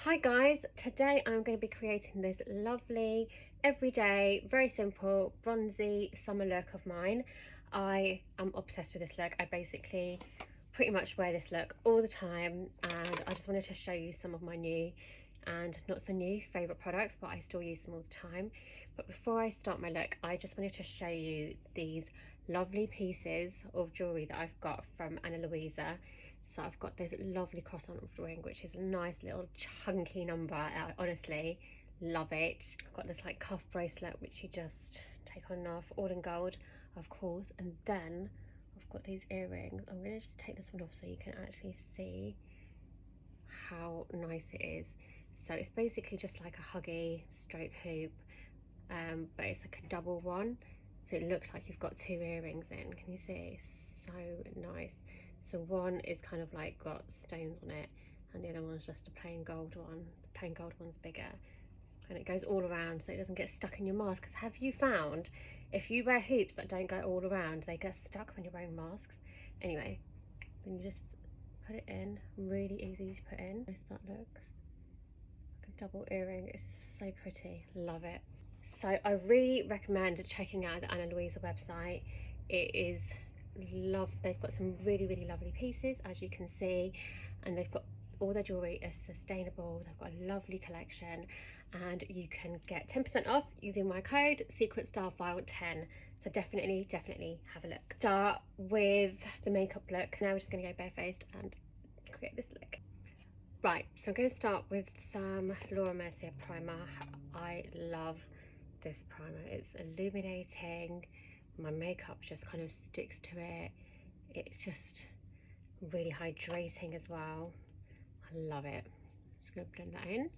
Hi guys, today I'm going to be creating this lovely, everyday, very simple, bronzy summer look of mine. I am obsessed with this look. I basically pretty much wear this look all the time, and I just wanted to show you some of my new and not so new favourite products, but I still use them all the time. But before I start my look, I just wanted to show you these lovely pieces of jewellery that I've got from Ana Luisa. So I've got this lovely croissant ring, which is a nice little chunky number. I honestly love it. I've got this like cuff bracelet, which you just take on and off, all in gold, of course. And then I've got these earrings. I'm going to just take this one off so you can actually see how nice it is. So it's basically just like a huggy stroke hoop, but it's like a double one. So it looks like you've got two earrings in. Can you see? So nice. So one is kind of like got stones on it, and the other one's just a plain gold one. The plain gold one's bigger, and it goes all around so it doesn't get stuck in your mask. Because have you found if you wear hoops that don't go all around, they get stuck when you're wearing masks? Anyway, then you just put it in. Really easy to put in. Nice that looks. Like a double earring. It's so pretty. Love it. So I really recommend checking out the Ana Luisa website. It is they've got some really lovely pieces, as you can see, and they've got all their jewelry is sustainable. They've got a lovely collection, and you can get 10% off using my code secretstylefile10. So definitely have a look. Start with the makeup look. Now we're just going to go barefaced and create this look. Right, so I'm going to start with some Laura Mercier primer. I love this primer. It's illuminating. My makeup just kind of sticks to it. It's just really hydrating as well. I love it. Just going to blend that in.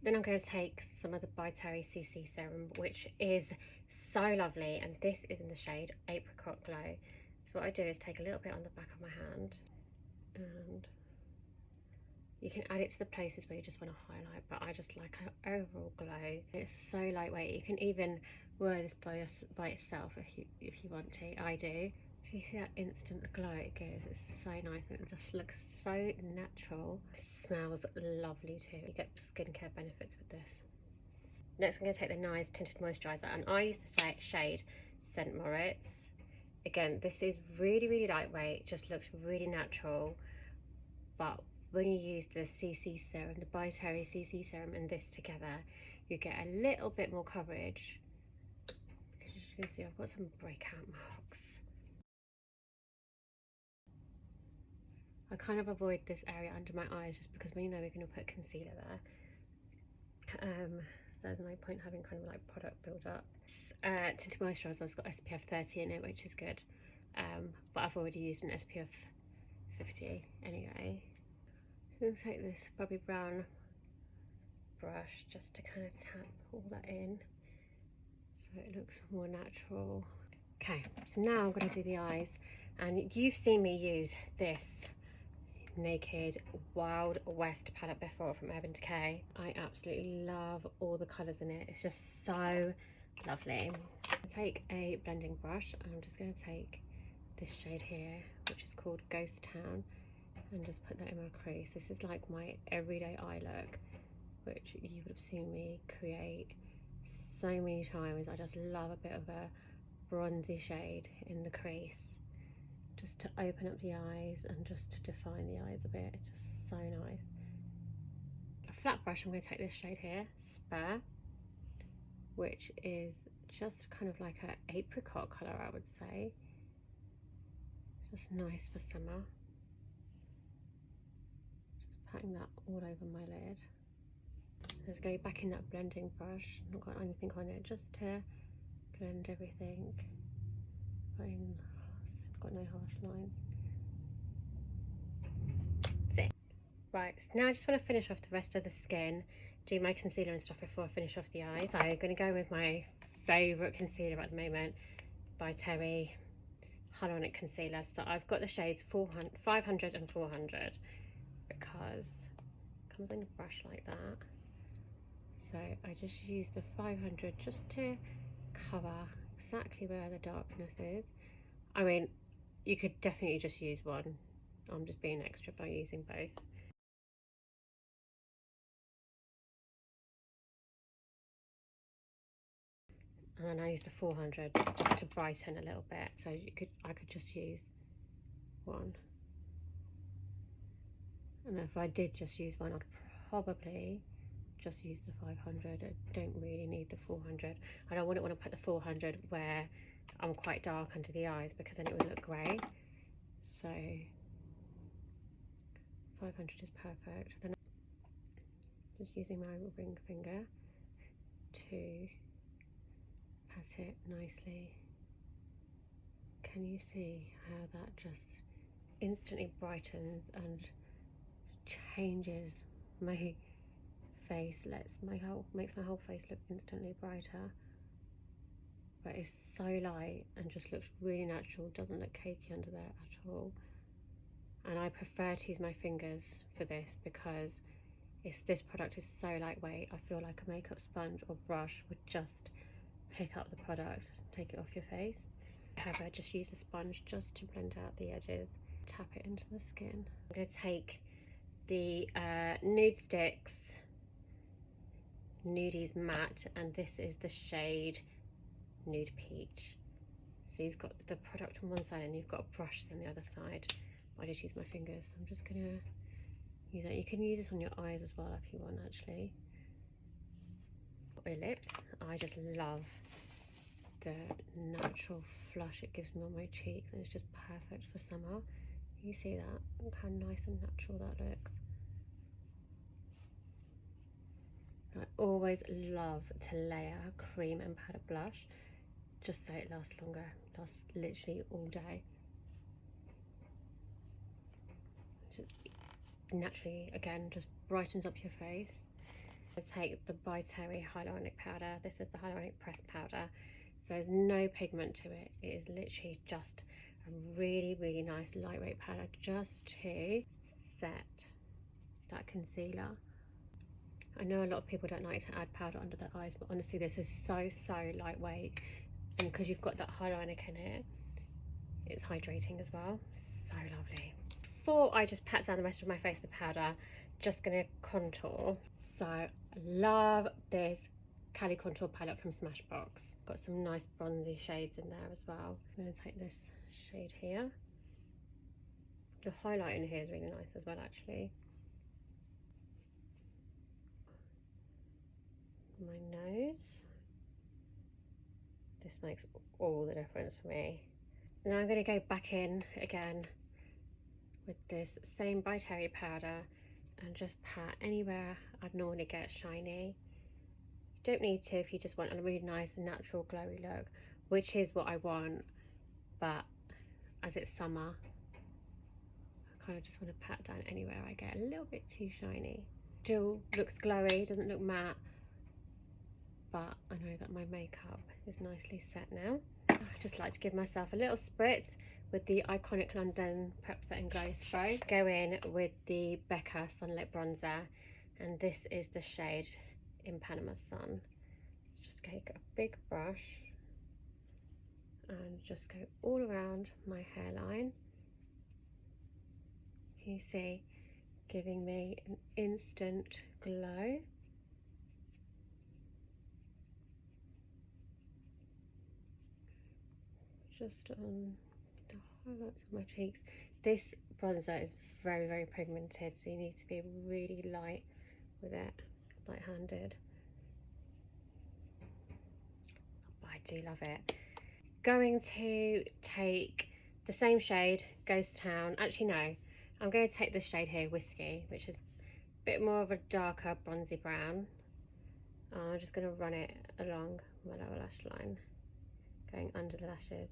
Then I'm going to take some of the By Terry CC serum, which is so lovely, and this is in the shade Apricot Glow. So what I do is take a little bit on the back of my hand, and you can add it to the places where you just want to highlight, but I just like an overall glow. It's so lightweight. You can even wear this by itself if you want to. I do. If you see that instant glow it gives, it's so nice, and it just looks so natural. It smells lovely too. You get skincare benefits with this. Next I'm going to take the NARS Tinted Moisturiser, and I use the shade St. Moritz. Again, this is really lightweight, just looks really natural, but when you use the CC serum, the By Terry CC serum, and this together, you get a little bit more coverage. Because you can see I've got some breakout marks. I kind of avoid this area under my eyes just because we know we're going to put concealer there. So there's no point having kind of like product build up. Tinted moisturiser, I've got SPF 30 in it, which is good. But I've already used an SPF 50 anyway. I'm going to take this Bobbi Brown brush just to kind of tap all that in so it looks more natural. Okay, so now I'm going to do the eyes, and you've seen me use this Naked Wild West palette before from Urban Decay. I absolutely love all the colours in it. It's just so lovely. I'll take a blending brush, and I'm just going to take this shade here, which is called Ghost Town, and just put that in my crease. This is like my everyday eye look, which you would have seen me create so many times. I just love a bit of a bronzy shade in the crease, just to open up the eyes and just to define the eyes a bit. It's just so nice. A flat brush, I'm going to take this shade here, Spur, which is just kind of like an apricot colour, I would say. Just nice for summer. Just patting that all over my lid. Just go back in that blending brush, not got anything on it, just to blend everything. Got no harsh lines. That's it. Right, so now I just want to finish off the rest of the skin, do my concealer and stuff before I finish off the eyes. So I'm going to go with my favourite concealer at the moment, By Terry Hyaluronic Concealer. So I've got the shades 500 and 400 because it comes in a brush like that. So I just use the 500 just to cover exactly where the darkness is. I mean, you could definitely just use one. I'm just being extra by using both. And then I use the 400 just to brighten a little bit. So I could just use one. And if I did just use one, I'd probably just use the 500. I don't really need the 400. I wouldn't want to put the 400 where I'm quite dark under the eyes, because then it would look grey. So 500 is perfect. Then I'm just using my ring finger to pat it nicely. Can you see how that just instantly brightens and changes my face, makes my whole face look instantly brighter? But it's so light and just looks really natural, doesn't look cakey under there at all. And I prefer to use my fingers for this because this product is so lightweight. I feel like a makeup sponge or brush would just pick up the product, take it off your face. However, just use the sponge just to blend out the edges, tap it into the skin. I'm going to take the Nudestix Nudies Matte, and this is the shade Nude Peach. So you've got the product on one side and you've got a brush on the other side. I just use my fingers. I'm just going to use that. You can use this on your eyes as well if you want, actually. My lips, I just love the natural flush it gives me on my cheeks, and it's just perfect for summer. You see that? Look how nice and natural that looks. I always love to layer cream and powder blush just so it lasts longer, lasts literally all day. Just naturally, again, just brightens up your face. I take the By Terry hyaluronic powder. This is the hyaluronic pressed powder, so there's no pigment to it. It is literally just a really, really nice lightweight powder just to set that concealer. I know a lot of people don't like to add powder under their eyes, but honestly this is so lightweight, and because you've got that hyaluronic in it, it's hydrating as well. So lovely. Before I just pat down the rest of my face with powder, just gonna contour. So I love this Cali Contour palette from Smashbox. Got some nice bronzy shades in there as well. I'm gonna take this shade here. The highlight in here is really nice as well, actually. My nose. This makes all the difference for me. Now I'm going to go back in again with this same By Terry powder and just pat anywhere I'd normally get shiny. You don't need to if you just want a really nice natural glowy look, which is what I want, but as it's summer, I kind of just want to pat down anywhere I get a little bit too shiny. Still looks glowy, doesn't look matte, but I know that my makeup is nicely set now. I just like to give myself a little spritz with the Iconic London Prep Set and Glow Spray. Go in with the Becca Sunlit Bronzer, and this is the shade In Panama Sun. Just take a big brush and just go all around my hairline. Can you see? Giving me an instant glow. Just on the highlights of my cheeks. This bronzer is very pigmented, so you need to be really light with it, light-handed. But I do love it. Going to take the same shade, Ghost Town. Actually, no, I'm going to take this shade here, Whiskey, which is a bit more of a darker bronzy brown. I'm just going to run it along my lower lash line, going under the lashes.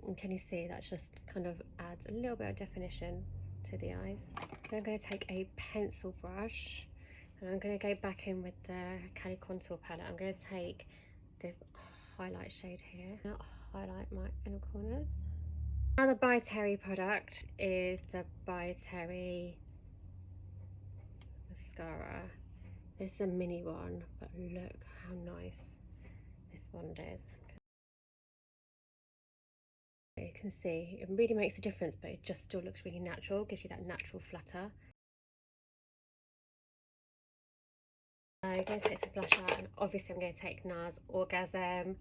And can you see that just kind of adds a little bit of definition to the eyes. Then I'm going to take a pencil brush and I'm going to go back in with the Cali Contour palette. I'm going to take this highlight shade here and highlight my inner corners. Now the By Terry product is the By Terry mascara. This is a mini one, but look how nice this one is. you can see it really makes a difference, but it just still looks really natural, gives you that natural flutter. I'm going to take some blush out, and obviously I'm going to take NARS Orgasm,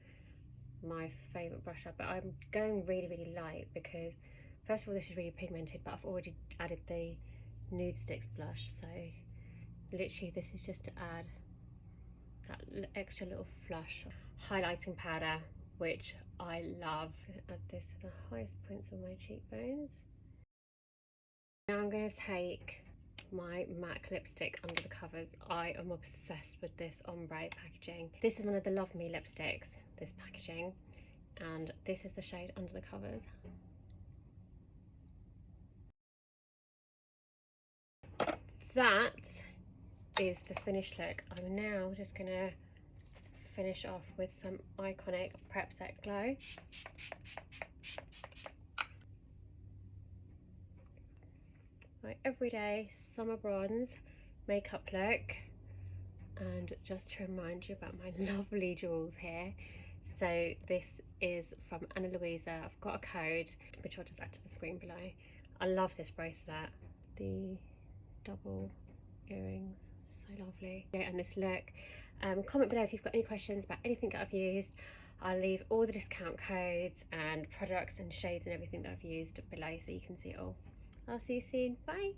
my favourite brush up, but I'm going really light because first of all this is really pigmented, but I've already added the Nude Sticks blush, so literally this is just to add that extra little flush. Highlighting powder, which I love. Add this to the highest points of my cheekbones. Now I'm going to take my MAC lipstick under the covers. I am obsessed with this ombre packaging. This is one of the Love Me lipsticks, this packaging, and this is the shade under the covers. That is the finished look. I'm now just going to finish off with some iconic Prep Set Glow. My everyday summer bronze makeup look, and just to remind you about my lovely jewels here. So this is from Ana Luisa. I've got a code which I'll just add to the screen below. I love this bracelet, the double earrings, so lovely. Yeah, and this look. Comment below if you've got any questions about anything that I've used. I'll leave all the discount codes and products and shades and everything that I've used below so you can see it all. I'll see you soon. Bye.